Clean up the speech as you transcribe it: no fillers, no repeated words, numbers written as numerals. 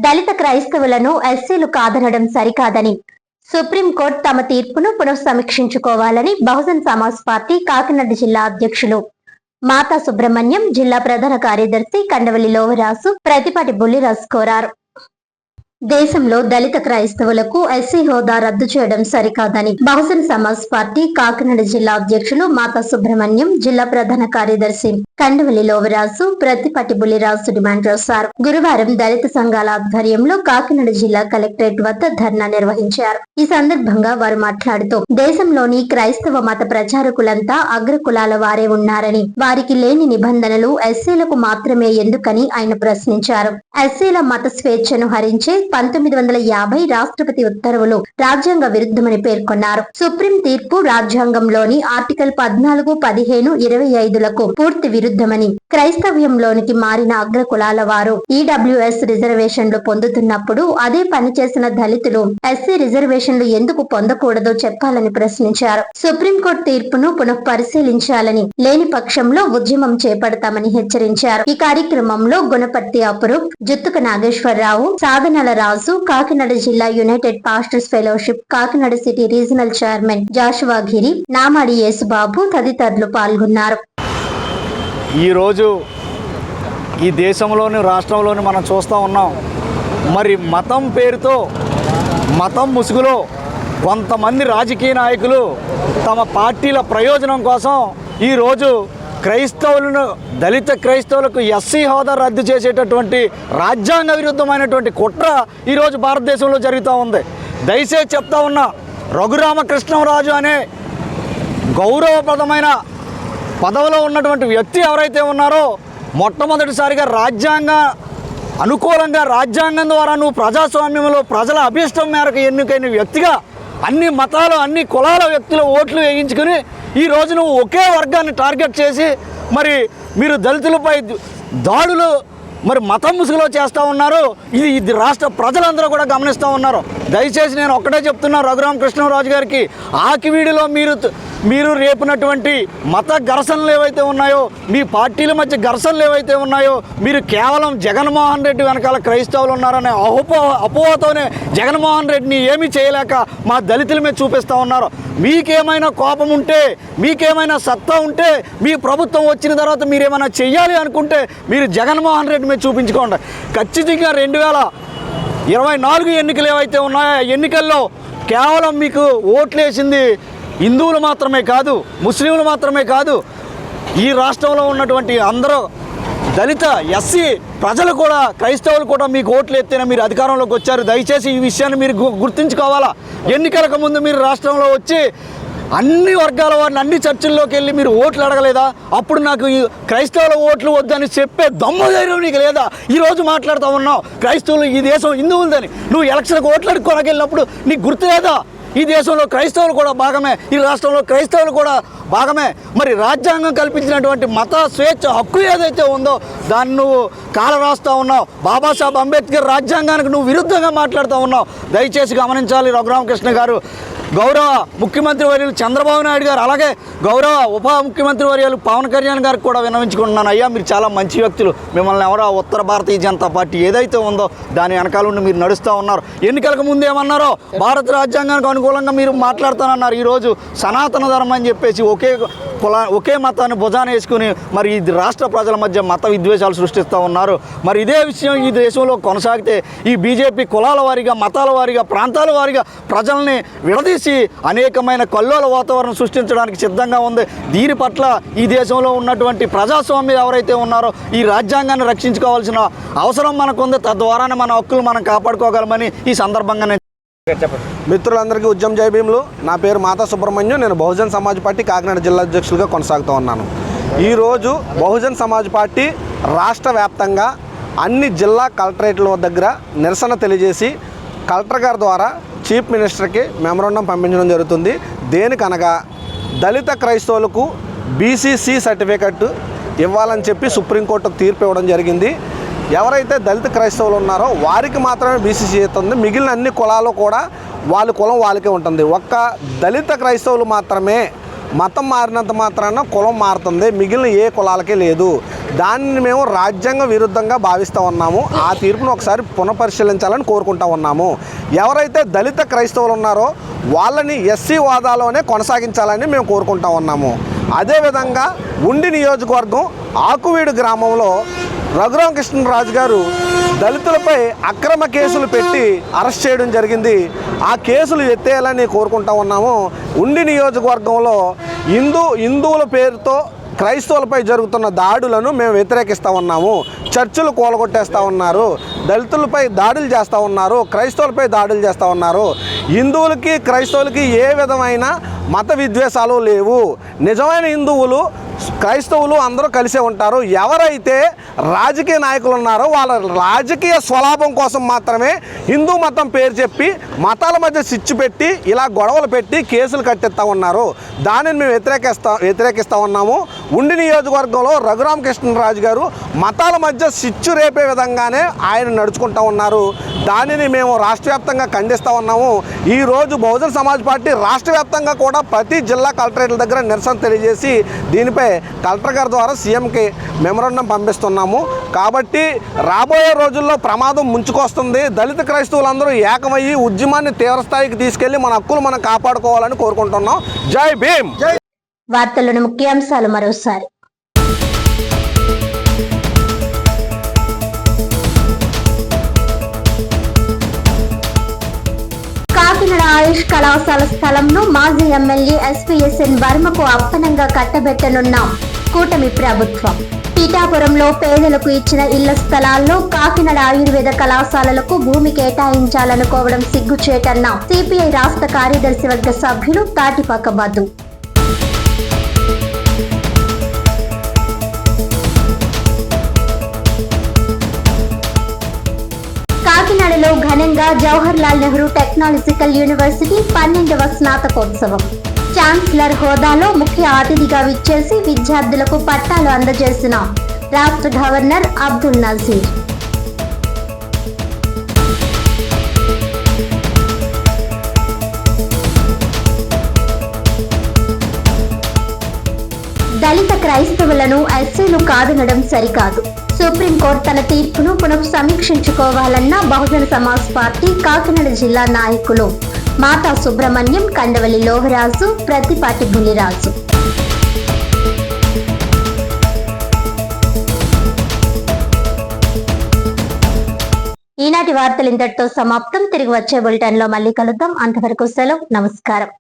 దళిత క్రైస్తవులను ఎస్సీలు కాదనడం సరికాదని సుప్రీంకోర్టు తమ తీర్పును పునఃసమీక్షించుకోవాలని బహుజన్ సమాజ్ పార్టీ కాకినాడ జిల్లా అధ్యక్షులు మాతా సుబ్రహ్మణ్యం, జిల్లా ప్రధాన కార్యదర్శి కండవల్లి లోవరాజు, ప్రతిపాటి బుల్లిరాజు కోరారు. దేశంలో దళిత క్రైస్తవులకు ఎస్సీ హోదా రద్దు చేయడం సరికాదని బహుజన్ సమాజ్ పార్టీ కాకినాడ జిల్లా అధ్యక్షులు మాతా సుబ్రహ్మణ్యం, జిల్లా ప్రధాన కార్యదర్శి కండవల్లి లోవరాజు, ప్రతిపాటి బుల్లిరాజు డిమాండ్ చేశారు. గురువారం దళిత సంఘాల ఆధ్వర్యంలో కాకినాడ జిల్లా కలెక్టరేట్ వద్ద ధర్నా నిర్వహించారు. ఈ సందర్భంగా వారు మాట్లాడుతూ దేశంలోని క్రైస్తవ మత ప్రచారకులంతా అగ్రకులాల వారే ఉన్నారని, వారికి లేని నిబంధనలు ఎస్సీలకు మాత్రమే ఎందుకని ఆయన ప్రశ్నించారు. ఎస్సీల మత స్వేచ్ఛను హరించే 1950 రాష్ట్రపతి ఉత్తర్వులు రాజ్యాంగ విరుద్ధమని పేర్కొన్నారు. సుప్రీం తీర్పు రాజ్యాంగంలోని ఆర్టికల్ 14, 15, 25లకు పూర్తి విరుద్ధమని, క్రైస్తవ్యంలోనికి మారిన అగ్రకులాల వారు ఈడబ్ల్యూఎస్ రిజర్వేషన్లు పొందుతున్నప్పుడు అదే పనిచేసిన దళితులు ఎస్సీ రిజర్వేషన్లు ఎందుకు పొందకూడదో చెప్పాలని ప్రశ్నించారు. సుప్రీంకోర్టు తీర్పును పునః పరిశీలించాలని, లేని పక్షంలో ఉద్యమం చేపడతామని హెచ్చరించారు. ఈ కార్యక్రమంలో గుణపర్తి అపురూప్, జుత్తుక నాగేశ్వరరావు, సాధనాల రాజు, కాకినాడ జిల్లా united pastors fellowship Kakinada city regional chairman Joshua Giri, Namadi Yesubabu తదితరులు పాల్గొన్నారు. ఈరోజు ఈ దేశంలోని రాష్ట్రంలోని మనం చూస్తూ ఉన్నాం. మరి మతం పేరుతో, మతం ముసుగులో కొంతమంది రాజకీయ నాయకులు తమ పార్టీల ప్రయోజనం కోసం ఈరోజు క్రైస్తవులను, దళిత క్రైస్తవులకు ఎస్సీ హోదా రద్దు చేసేటటువంటి రాజ్యాంగ విరుద్ధమైనటువంటి కుట్ర ఈరోజు భారతదేశంలో జరుగుతూ ఉంది. దయచేసి చెప్తా ఉన్నా, రఘురామకృష్ణరాజు అనే గౌరవప్రదమైన పదవిలో ఉన్నటువంటి వ్యక్తి ఎవరైతే ఉన్నారో, మొట్టమొదటిసారిగా రాజ్యాంగ అనుకూలంగా రాజ్యాంగం ద్వారా నువ్వు ప్రజాస్వామ్యంలో ప్రజల అభీష్టం మేరకు ఎన్నికైన వ్యక్తిగా అన్ని మతాలు, అన్ని కులాల వ్యక్తుల ఓట్లు వేయించుకుని ఈరోజు నువ్వు ఒకే వర్గాన్ని టార్గెట్ చేసి మరి మీరు దళితులపై దాడులు మరి మతం ముసుగులో చేస్తూ ఉన్నారు. ఇది రాష్ట్ర ప్రజలందరూ కూడా గమనిస్తూ ఉన్నారు. దయచేసి నేను ఒక్కటే చెప్తున్నా రఘురామకృష్ణరాజు గారికి, ఆకివీడిలో మీరు రేపినటువంటి మత ఘర్షణలు ఏవైతే ఉన్నాయో, మీ పార్టీల మధ్య ఘర్షణలు ఏవైతే ఉన్నాయో, మీరు కేవలం జగన్మోహన్ రెడ్డి వెనకాల క్రైస్తవులు ఉన్నారనే అపోహతోనే జగన్మోహన్ రెడ్డిని ఏమీ చేయలేక మా దళితుల మీద చూపిస్తూ ఉన్నారు. మీకేమైనా కోపం ఉంటే, మీకేమైనా సత్తా ఉంటే, మీ ప్రభుత్వం వచ్చిన తర్వాత మీరేమైనా చెయ్యాలి అనుకుంటే మీరు జగన్మోహన్ రెడ్డి మీద చూపించుకోండి. ఖచ్చితంగా 2024 ఎన్నికలు ఏవైతే ఉన్నాయో, ఎన్నికల్లో కేవలం మీకు ఓట్లు వేసింది హిందువులు మాత్రమే కాదు, ముస్లింలు మాత్రమే కాదు, ఈ రాష్ట్రంలో ఉన్నటువంటి అందరూ దళిత ఎస్సీ ప్రజలు కూడా, క్రైస్తవులు కూడా మీకు ఓట్లు ఎత్తేనే మీరు అధికారంలోకి వచ్చారు. దయచేసి ఈ విషయాన్ని మీరు గుర్తుంచుకోవాలా. ఎన్నికలకు ముందు మీరు రాష్ట్రంలో వచ్చి అన్ని వర్గాల వారిని అన్ని చర్చల్లోకి వెళ్ళి మీరు ఓట్లు అడగలేదా? అప్పుడు నాకు ఈ క్రైస్తవుల ఓట్లు వద్దని చెప్పే దమ్ము ధైర్యం నీకు లేదా? ఈరోజు మాట్లాడుతూ ఉన్నావు క్రైస్తవులు ఈ దేశం హిందువులదని. నువ్వు ఎలక్షన్కి ఓట్లు అడుక్కోడానికి వెళ్ళినప్పుడు నీకు గుర్తు లేదా? ఈ దేశంలో క్రైస్తవులు కూడా భాగమే, ఈ రాష్ట్రంలో క్రైస్తవులు కూడా భాగమే. మరి రాజ్యాంగం కల్పించినటువంటి మత స్వేచ్ఛ హక్కు ఏదైతే ఉందో దాన్ని నువ్వు కాలరాస్తూ ఉన్నావు. బాబాసాహెబ్ అంబేద్కర్ రాజ్యాంగానికి నువ్వు విరుద్ధంగా మాట్లాడుతూ ఉన్నావు. దయచేసి గమనించాలి రఘురామకృష్ణ గారు. గౌరవ ముఖ్యమంత్రి వర్యులు చంద్రబాబు నాయుడు గారు, అలాగే గౌరవ ఉప ముఖ్యమంత్రి వర్యులు పవన్ కళ్యాణ్ గారికి కూడా విన్నవించుకుంటున్నాను. అయ్యా, మీరు చాలా మంచి వ్యక్తులు, మిమ్మల్ని ఎవరో ఉత్తర భారతీయ జనతా పార్టీ ఏదైతే ఉందో దాని వెనకాల ఉండి మీరు నడుస్తూ ఉన్నారు. ఎన్నికలకు ముందు ఏమన్నారో భారత రాజ్యాంగానికి అనుకూలంగా మీరు మాట్లాడుతానన్నారు. ఈరోజు సనాతన ధర్మం అని చెప్పేసి ఒకే మతాన్ని భుజాన వేసుకుని మరి ఈ రాష్ట్ర ప్రజల మధ్య మత విద్వేషాలు సృష్టిస్తూ ఉన్నారు. మరి ఇదే విషయం ఈ దేశంలో కొనసాగితే ఈ బీజేపీ కులాల వారీగా, మతాల వారీగా, ప్రాంతాల వారీగా ప్రజల్ని విడదీసి అనేకమైన కల్లోల వాతావరణం సృష్టించడానికి సిద్ధంగా ఉంది. దీని పట్ల ఈ దేశంలో ఉన్నటువంటి ప్రజాస్వామ్యం ఎవరైతే ఉన్నారో ఈ రాజ్యాంగాన్ని రక్షించుకోవాల్సిన అవసరం మనకు ఉంది. తద్వారానే మన హక్కులు మనం కాపాడుకోగలమని ఈ సందర్భంగా నేను మిత్రులందరికీ ఉద్యమ జై భీములు. నా పేరు మాతా సుబ్రహ్మణ్యం. నేను బహుజన్ సమాజ్ పార్టీ కాకినాడ జిల్లా అధ్యక్షులుగా కొనసాగుతూ ఉన్నాను. ఈరోజు బహుజన్ సమాజ్ పార్టీ రాష్ట్ర వ్యాప్తంగా అన్ని జిల్లా కలెక్టరేట్ల దగ్గర నిరసన తెలియజేసి కలెక్టర్ గారి ద్వారా చీఫ్ మినిస్టర్కి మెమరాండం పంపించడం జరుగుతుంది. దేనికనగా దళిత క్రైస్తవులకు బీసీసీ సర్టిఫికెట్ ఇవ్వాలని చెప్పి సుప్రీంకోర్టుకు తీర్పు ఇవ్వడం జరిగింది. ఎవరైతే దళిత క్రైస్తవులు ఉన్నారో వారికి మాత్రమే బీసీసీ ఇస్తుంది. మిగిలిన అన్ని కులాలు కూడా వాళ్ళ కులం వాళ్ళకే ఉంటుంది. ఒక్క దళిత క్రైస్తవులు మాత్రమే మతం మారినంత మాత్రాన కులం మారుతుంది, మిగిలిన ఏ కులాలకే లేదు. దాన్ని మేము రాజ్యాంగ విరుద్ధంగా భావిస్తూ ఉన్నాము. ఆ తీర్పును ఒకసారి పునఃపరిశీలించాలని కోరుకుంటా ఉన్నాము. ఎవరైతే దళిత క్రైస్తవులు ఉన్నారో వాళ్ళని ఎస్సీ హోదాలోనే కొనసాగించాలని మేము కోరుకుంటా ఉన్నాము. అదేవిధంగా ఉండి నియోజకవర్గం ఆకువీడు గ్రామంలో రఘురామకృష్ణరాజు గారు దళితులపై అక్రమ కేసులు పెట్టి అరెస్ట్ చేయడం జరిగింది. ఆ కేసులు ఎత్తేయాలని కోరుకుంటా ఉన్నాము. ఉండి నియోజకవర్గంలో హిందువుల పేరుతో క్రైస్తవులపై జరుగుతున్న దాడులను మేము వ్యతిరేకిస్తూ ఉన్నాము. చర్చిలు కూలగొట్టేస్తూ ఉన్నారు, దళితులపై దాడులు చేస్తూ ఉన్నారు, క్రైస్తవులపై దాడులు చేస్తూ ఉన్నారు. హిందువులకి క్రైస్తవులకి ఏ విధమైన మత విద్వేషాలు లేవు. నిజమైన హిందువులు క్రైస్తవులు అందరూ కలిసే ఉంటారు. ఎవరైతే రాజకీయ నాయకులు ఉన్నారో వాళ్ళ రాజకీయ స్వలాభం కోసం మాత్రమే హిందూ మతం పేరు చెప్పి మతాల మధ్య సిచ్చు పెట్టి ఇలా గొడవలు పెట్టి కేసులు కట్టేస్తూ ఉన్నారు. దానిని మేము వ్యతిరేకిస్తూ ఉన్నాము. ఉండి నియోజకవర్గంలో రఘురామకృష్ణరాజు గారు మతాల మధ్య సిచ్చు రేపే విధంగానే ఆయన నడుచుకుంటూ ఉన్నారు. దానిని మేము రాష్ట్ర వ్యాప్తంగా ఖండిస్తూ ఉన్నాము. ఈరోజు బహుజన్ సమాజ్ పార్టీ రాష్ట్ర వ్యాప్తంగా కూడా ప్రతి జిల్లా కలెక్టరేట్ల దగ్గర నిరసన తెలియజేసి దీనిపై కలెక్టర్ గారి ద్వారా సీఎంకి మెమరాండం పంపిస్తున్నాము. కాబట్టి రాబోయే రోజుల్లో ప్రమాదం ముంచుకొస్తుంది. దళిత క్రైస్తవులందరూ ఏకమయ్యి ఉద్యమాన్ని తీవ్రస్థాయికి తీసుకెళ్లి మన హక్కులు మనం కాపాడుకోవాలని కోరుకుంటున్నాం. జై భీమ్. వార్తల్లోని ముఖ్యాంశాలు మరోసారి. కాకినాడ ఆయుష్ కళాశాల స్థలంను మాజీ ఎమ్మెల్యే ఎస్పీఎస్ఎన్ వర్మకు అప్పనంగా కట్టబెట్టనున్న కూటమి ప్రభుత్వం. పీఠాపురంలో పేదలకు ఇచ్చిన ఇళ్ల స్థలాల్లో కాకినాడ ఆయుర్వేద కళాశాలలకు భూమి కేటాయించాలనుకోవడం సిగ్గుచేటన్న సిపిఐ రాష్ట్ర కార్యదర్శి వర్గ సభ్యులు తాటిపాక మధు. కాకినాడలో ఘనంగా జవహర్ లాల్ నెహ్రూ టెక్నాలజికల్ యూనివర్సిటీ 12వ స్నాతకోత్సవం. ఛాన్సలర్ హోదాలో ముఖ్య అతిథిగా విచ్చేసి విద్యార్థులకు పట్టాలు అందజేసిన రాష్ట్ర గవర్నర్ అబ్దుల్ నజీర్. దళిత క్రైస్తవులను ఎస్సీలు కాదనడం సరికాదు. సుప్రీంకోర్టు తన తీర్పును పునఃసమీక్షించుకోవాలన్న బహుజన సమాజ్ పార్టీ కాకినాడ జిల్లా నాయకులు మాతా సుబ్రహ్మణ్యం, కండవల్లి లోహరాజు, ప్రతిపాటి బులిరాజు. ఈనాటి వార్తలు ఇంతటితో సమాప్తం. తిరిగి వచ్చే బులెటిన్ లో మళ్ళీ కలుద్దాం. అంతవరకు సెలవు. నమస్కారం.